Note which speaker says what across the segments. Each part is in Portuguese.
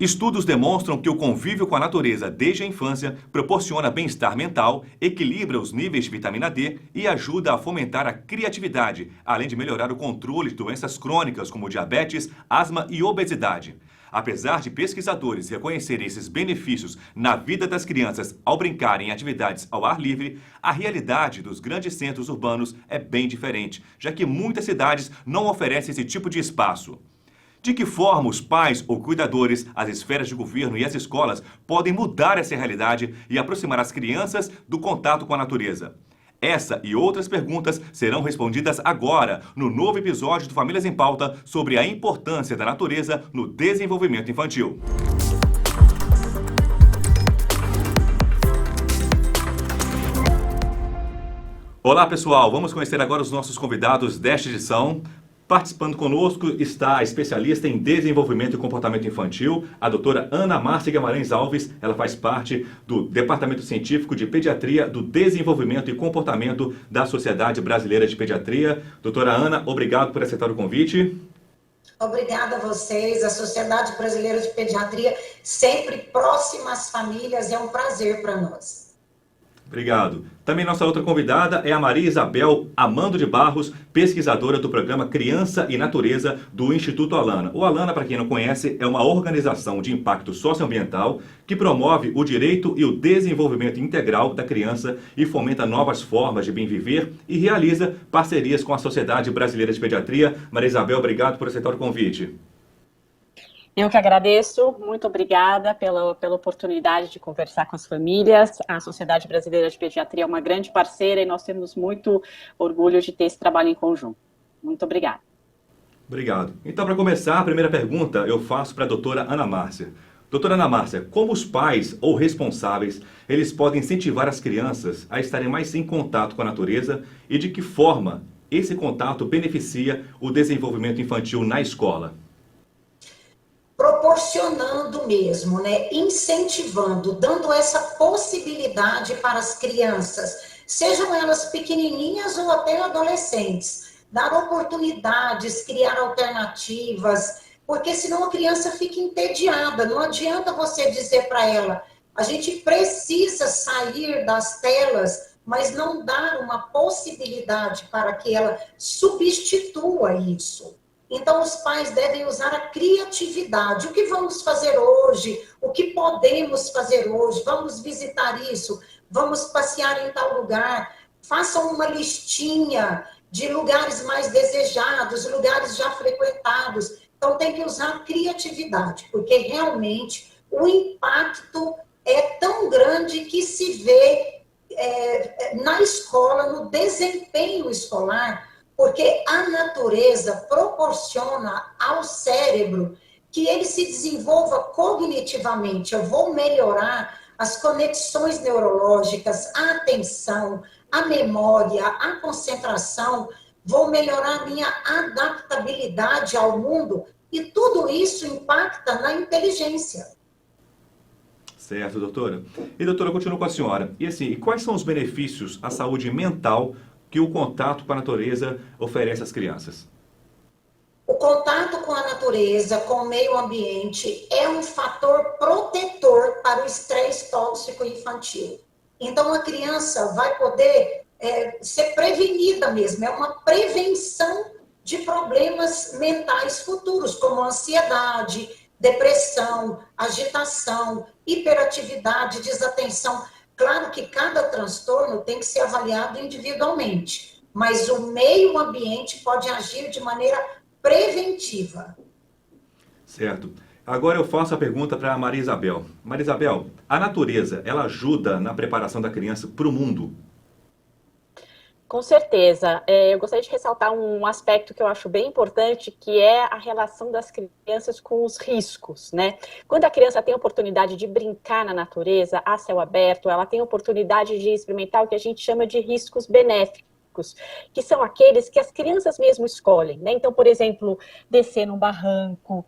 Speaker 1: Estudos demonstram que o convívio com a natureza desde a infância proporciona bem-estar mental, equilibra os níveis de vitamina D e ajuda a fomentar a criatividade, além de melhorar o controle de doenças crônicas como diabetes, asma e obesidade. Apesar de pesquisadores reconhecerem esses benefícios na vida das crianças ao brincarem em atividades ao ar livre, a realidade dos grandes centros urbanos é bem diferente, já que muitas cidades não oferecem esse tipo de espaço. De que forma os pais ou cuidadores, as esferas de governo e as escolas podem mudar essa realidade e aproximar as crianças do contato com a natureza? Essa e outras perguntas serão respondidas agora, no novo episódio do Famílias em Pauta sobre a importância da natureza no desenvolvimento infantil. Olá, pessoal! Vamos conhecer agora os nossos convidados desta edição. Participando conosco está a especialista em desenvolvimento e comportamento infantil, a doutora Ana Márcia Guimarães Alves. Ela faz parte do Departamento Científico de Pediatria do Desenvolvimento e Comportamento da Sociedade Brasileira de Pediatria. Doutora Ana, obrigado por aceitar o convite.
Speaker 2: Obrigada a vocês, a Sociedade Brasileira de Pediatria, sempre próxima às famílias, é um prazer para nós.
Speaker 1: Obrigado. Também nossa outra convidada é a Maria Isabel Amando de Barros, pesquisadora do programa Criança e Natureza do Instituto Alana. O Alana, para quem não conhece, é uma organização de impacto socioambiental que promove o direito e o desenvolvimento integral da criança e fomenta novas formas de bem viver e realiza parcerias com a Sociedade Brasileira de Pediatria. Maria Isabel, obrigado por aceitar o convite.
Speaker 3: Eu que agradeço, muito obrigada pela oportunidade de conversar com as famílias. A Sociedade Brasileira de Pediatria é uma grande parceira e nós temos muito orgulho de ter esse trabalho em conjunto. Muito obrigada.
Speaker 1: Obrigado. Então, para começar, a primeira pergunta eu faço para a doutora Ana Márcia. Doutora Ana Márcia, como os pais ou responsáveis, eles podem incentivar as crianças a estarem mais em contato com a natureza e de que forma esse contato beneficia o desenvolvimento infantil na escola?
Speaker 2: Proporcionando mesmo, né? Incentivando, dando essa possibilidade para as crianças, sejam elas pequenininhas ou até adolescentes, dar oportunidades, criar alternativas, porque senão a criança fica entediada. Não adianta você dizer para ela, a gente precisa sair das telas, mas não dar uma possibilidade para que ela substitua isso. Então, os pais devem usar a criatividade. O que vamos fazer hoje? O que podemos fazer hoje? Vamos visitar isso? Vamos passear em tal lugar? Façam uma listinha de lugares mais desejados, lugares já frequentados. Então, tem que usar a criatividade, porque realmente o impacto é tão grande que se vê na escola, no desempenho escolar, porque a natureza proporciona ao cérebro que ele se desenvolva cognitivamente. Eu vou melhorar as conexões neurológicas, a atenção, a memória, a concentração, vou melhorar a minha adaptabilidade ao mundo, e tudo isso impacta na inteligência.
Speaker 1: Certo, doutora. E doutora, eu continuo com a senhora. E assim, quais são os benefícios à saúde mental que o contato com a natureza oferece às crianças?
Speaker 2: O contato com a natureza, com o meio ambiente, é um fator protetor para o estresse tóxico infantil. Então, a criança vai poder ser prevenida mesmo, é uma prevenção de problemas mentais futuros, como ansiedade, depressão, agitação, hiperatividade, desatenção. Claro que cada transtorno tem que ser avaliado individualmente, mas o meio ambiente pode agir de maneira preventiva.
Speaker 1: Certo. Agora eu faço a pergunta para a Maria Isabel. Maria Isabel, a natureza, ela ajuda na preparação da criança para o mundo?
Speaker 3: Com certeza. Eu gostaria de ressaltar um aspecto que eu acho bem importante, que é a relação das crianças com os riscos, né? Quando a criança tem a oportunidade de brincar na natureza, a céu aberto, ela tem a oportunidade de experimentar o que a gente chama de riscos benéficos, que são aqueles que as crianças mesmo escolhem, né? Então, por exemplo, descer num barranco,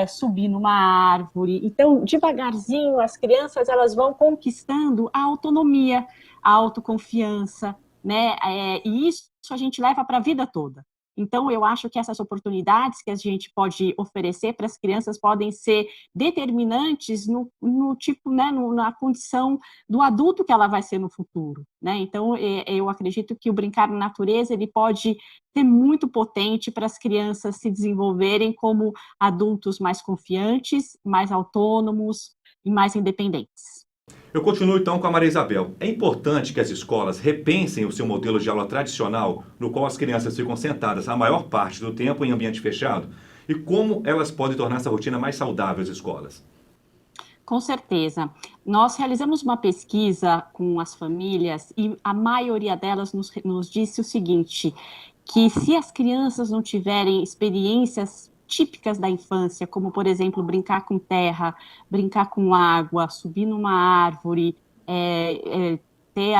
Speaker 3: subir numa árvore. Então, devagarzinho, as crianças elas vão conquistando a autonomia, a autoconfiança, né? E isso a gente leva para a vida toda. Então, eu acho que essas oportunidades que a gente pode oferecer para as crianças podem ser determinantes no tipo, né, na condição do adulto que ela vai ser no futuro, né? Então, eu acredito que o brincar na natureza, ele pode ser muito potente para as crianças se desenvolverem como adultos mais confiantes, mais autônomos e mais independentes.
Speaker 1: Eu continuo então com a Maria Isabel. É importante que as escolas repensem o seu modelo de aula tradicional, no qual as crianças ficam sentadas a maior parte do tempo em ambiente fechado, e como elas podem tornar essa rotina mais saudável às escolas.
Speaker 3: Com certeza. Nós realizamos uma pesquisa com as famílias e a maioria delas nos disse o seguinte, que se as crianças não tiverem experiências típicas da infância, como, por exemplo, brincar com terra, brincar com água, subir numa árvore, ter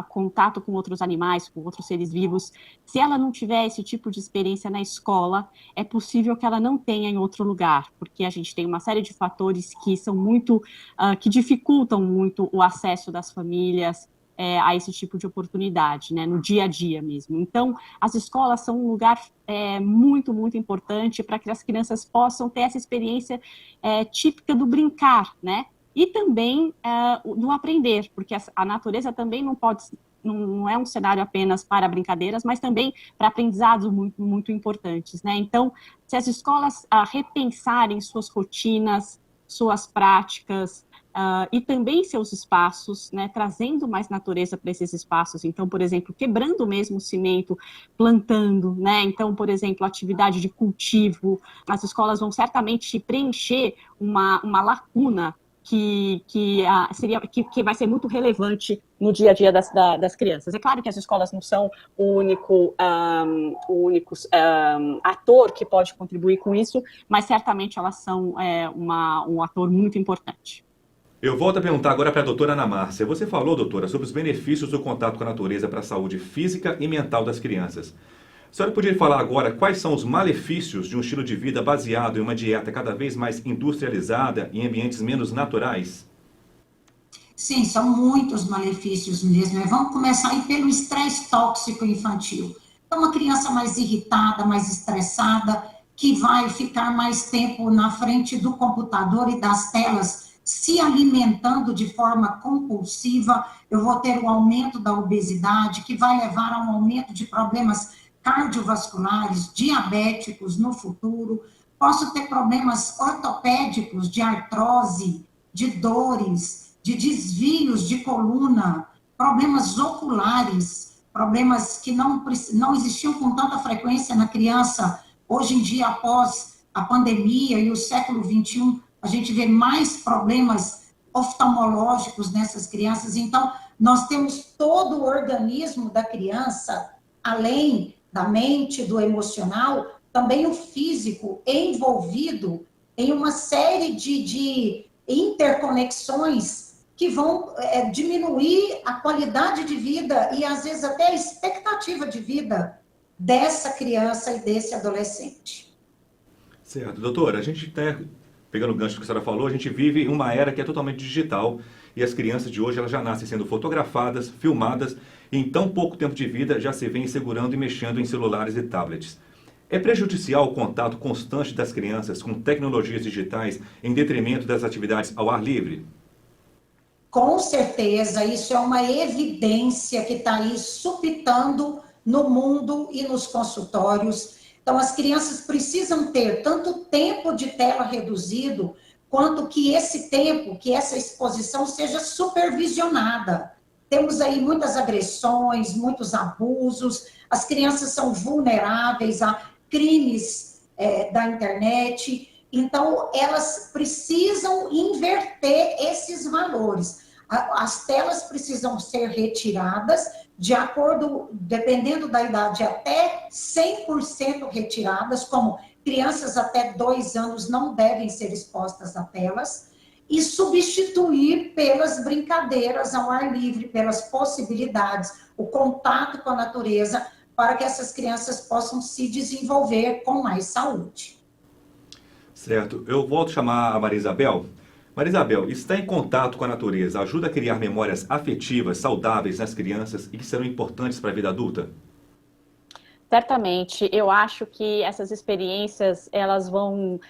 Speaker 3: contato com outros animais, com outros seres vivos, se ela não tiver esse tipo de experiência na escola, é possível que ela não tenha em outro lugar, porque a gente tem uma série de fatores que são muito, que dificultam muito o acesso das famílias a esse tipo de oportunidade, né, no dia a dia mesmo. Então, as escolas são um lugar muito, muito importante para que as crianças possam ter essa experiência típica do brincar, né, e também do aprender, porque a natureza também não é um cenário apenas para brincadeiras, mas também para aprendizados muito, muito importantes, né? Então, se as escolas repensarem suas rotinas, suas práticas, e também seus espaços, né, trazendo mais natureza para esses espaços, então, por exemplo, quebrando mesmo o cimento, plantando, né, então, por exemplo, atividade de cultivo, as escolas vão certamente preencher uma lacuna que vai ser muito relevante no dia a dia das crianças. É claro que as escolas não são o único ator que pode contribuir com isso, mas certamente elas são um ator muito importante.
Speaker 1: Eu volto a perguntar agora para a doutora Ana Márcia. Você falou, doutora, sobre os benefícios do contato com a natureza para a saúde física e mental das crianças. A senhora poderia falar agora quais são os malefícios de um estilo de vida baseado em uma dieta cada vez mais industrializada e em ambientes menos naturais?
Speaker 2: Sim, são muitos malefícios mesmo. Vamos começar aí pelo estresse tóxico infantil. Então, uma criança mais irritada, mais estressada, que vai ficar mais tempo na frente do computador e das telas, se alimentando de forma compulsiva, eu vou ter um aumento da obesidade, que vai levar a um aumento de problemas cardiovasculares, diabéticos no futuro. Posso ter problemas ortopédicos, de artrose, de dores, de desvios de coluna, problemas oculares, problemas que não existiam com tanta frequência na criança. Hoje em dia, após a pandemia e o século XXI, a gente vê mais problemas oftalmológicos nessas crianças. Então, nós temos todo o organismo da criança, além da mente, do emocional, também o físico envolvido em uma série de interconexões que vão diminuir a qualidade de vida e, às vezes, até a expectativa de vida dessa criança e desse adolescente.
Speaker 1: Certo. Doutora, a gente está, pegando o gancho do que a senhora falou, a gente vive uma era que é totalmente digital e as crianças de hoje elas já nascem sendo fotografadas, filmadas e em tão pouco tempo de vida já se vêm segurando e mexendo em celulares e tablets. É prejudicial o contato constante das crianças com tecnologias digitais em detrimento das atividades ao ar livre?
Speaker 2: Com certeza, isso é uma evidência que está aí supitando no mundo e nos consultórios. Então, as crianças precisam ter tanto tempo de tela reduzido, quanto que esse tempo, que essa exposição seja supervisionada. Temos aí muitas agressões, muitos abusos, as crianças são vulneráveis a crimes da internet, então elas precisam inverter esses valores. As telas precisam ser retiradas, de acordo, dependendo da idade, até 100% retiradas, como crianças até 2 anos não devem ser expostas a telas, e substituir pelas brincadeiras ao ar livre, pelas possibilidades, o contato com a natureza, para que essas crianças possam se desenvolver com mais saúde.
Speaker 1: Certo. Eu volto a chamar a Maria Isabel. Maria Isabel, estar em contato com a natureza ajuda a criar memórias afetivas saudáveis nas crianças e que serão importantes para a vida adulta?
Speaker 3: Certamente, eu acho que essas experiências, elas vão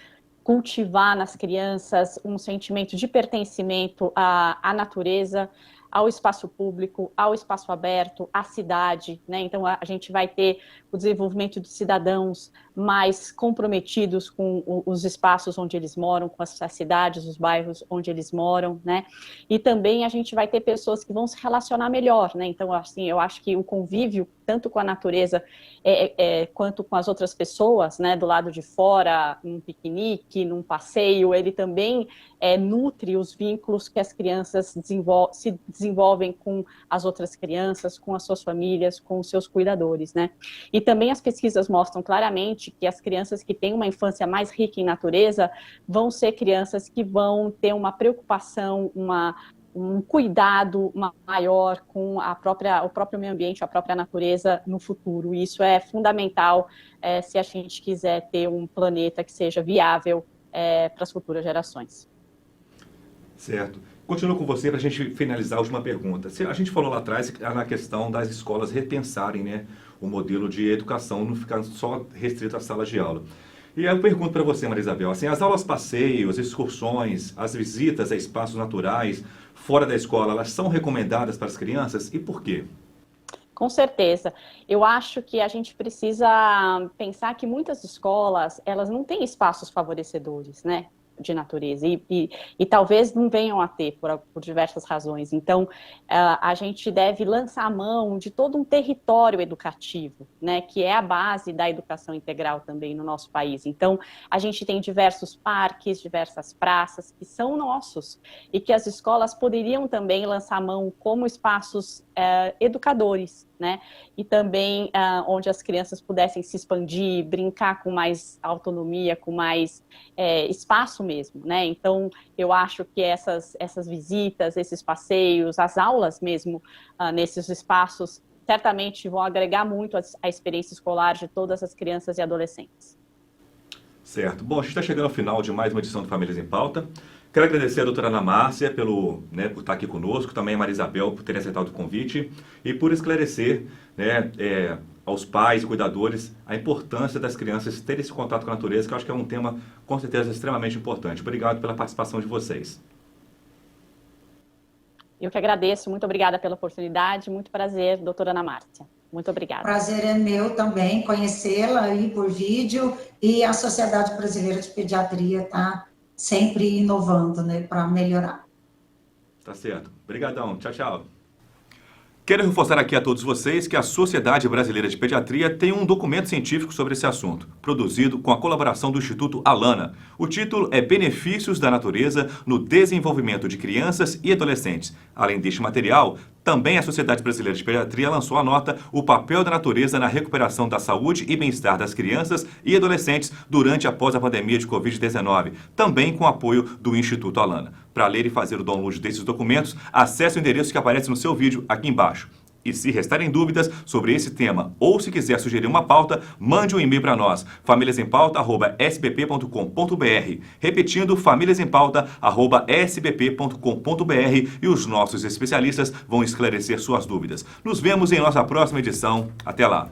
Speaker 3: cultivar nas crianças um sentimento de pertencimento à natureza, ao espaço público, ao espaço aberto, à cidade, né? Então a gente vai ter o desenvolvimento de cidadãos mais comprometidos com os espaços onde eles moram, com as cidades, os bairros onde eles moram, né? E também a gente vai ter pessoas que vão se relacionar melhor, né? Então, assim, eu acho que o convívio, tanto com a natureza quanto com as outras pessoas, né? Do lado de fora, num piquenique, num passeio, ele também nutre os vínculos que as crianças se desenvolvem com as outras crianças, com as suas famílias, com os seus cuidadores, né? E também as pesquisas mostram claramente que as crianças que têm uma infância mais rica em natureza vão ser crianças que vão ter uma preocupação, um cuidado maior com o próprio meio ambiente, a própria natureza no futuro. E isso é fundamental se a gente quiser ter um planeta que seja viável para as futuras gerações.
Speaker 1: Certo. Continuo com você para a gente finalizar a última pergunta. A gente falou lá atrás na questão das escolas repensarem, né, o modelo de educação, não ficar só restrito às salas de aula. E aí eu pergunto para você, Maria Isabel, assim, as aulas passeios, excursões, as visitas a espaços naturais fora da escola, elas são recomendadas para as crianças e por quê?
Speaker 3: Com certeza. Eu acho que a gente precisa pensar que muitas escolas, elas não têm espaços favorecedores, né, de natureza, e talvez não venham a ter por diversas razões. Então, a gente deve lançar a mão de todo um território educativo, né, que é a base da educação integral também no nosso país. Então, a gente tem diversos parques, diversas praças que são nossos e que as escolas poderiam também lançar a mão como espaços educadores, né? E também onde as crianças pudessem se expandir, brincar com mais autonomia, com mais espaço mesmo, né? Então, eu acho que essas visitas, esses passeios, as aulas mesmo nesses espaços, certamente vão agregar muito à experiência escolar de todas as crianças e adolescentes.
Speaker 1: Certo. Bom, a gente está chegando ao final de mais uma edição do Famílias em Pauta. Quero agradecer a doutora Ana Márcia por estar aqui conosco, também a Maria Isabel por terem aceitado o convite e por esclarecer, né, aos pais e cuidadores a importância das crianças terem esse contato com a natureza, que eu acho que é um tema, com certeza, extremamente importante. Obrigado pela participação de vocês.
Speaker 3: Eu que agradeço, muito obrigada pela oportunidade, muito prazer, doutora Ana Márcia. Muito obrigada.
Speaker 2: Prazer é meu também conhecê-la aí por vídeo, e a Sociedade Brasileira de Pediatria está sempre inovando, né, para melhorar.
Speaker 1: Tá certo. Obrigadão. Tchau, tchau. Quero reforçar aqui a todos vocês que a Sociedade Brasileira de Pediatria tem um documento científico sobre esse assunto, produzido com a colaboração do Instituto Alana. O título é Benefícios da Natureza no Desenvolvimento de Crianças e Adolescentes. Além deste material, também a Sociedade Brasileira de Pediatria lançou a nota O Papel da Natureza na Recuperação da Saúde e Bem-Estar das Crianças e Adolescentes durante e após a pandemia de Covid-19, também com apoio do Instituto Alana. Para ler e fazer o download desses documentos, acesse o endereço que aparece no seu vídeo aqui embaixo. E se restarem dúvidas sobre esse tema ou se quiser sugerir uma pauta, mande um e-mail para nós, famíliasempauta@sbp.com.br. Repetindo, famíliasempauta@sbp.com.br, e os nossos especialistas vão esclarecer suas dúvidas. Nos vemos em nossa próxima edição. Até lá!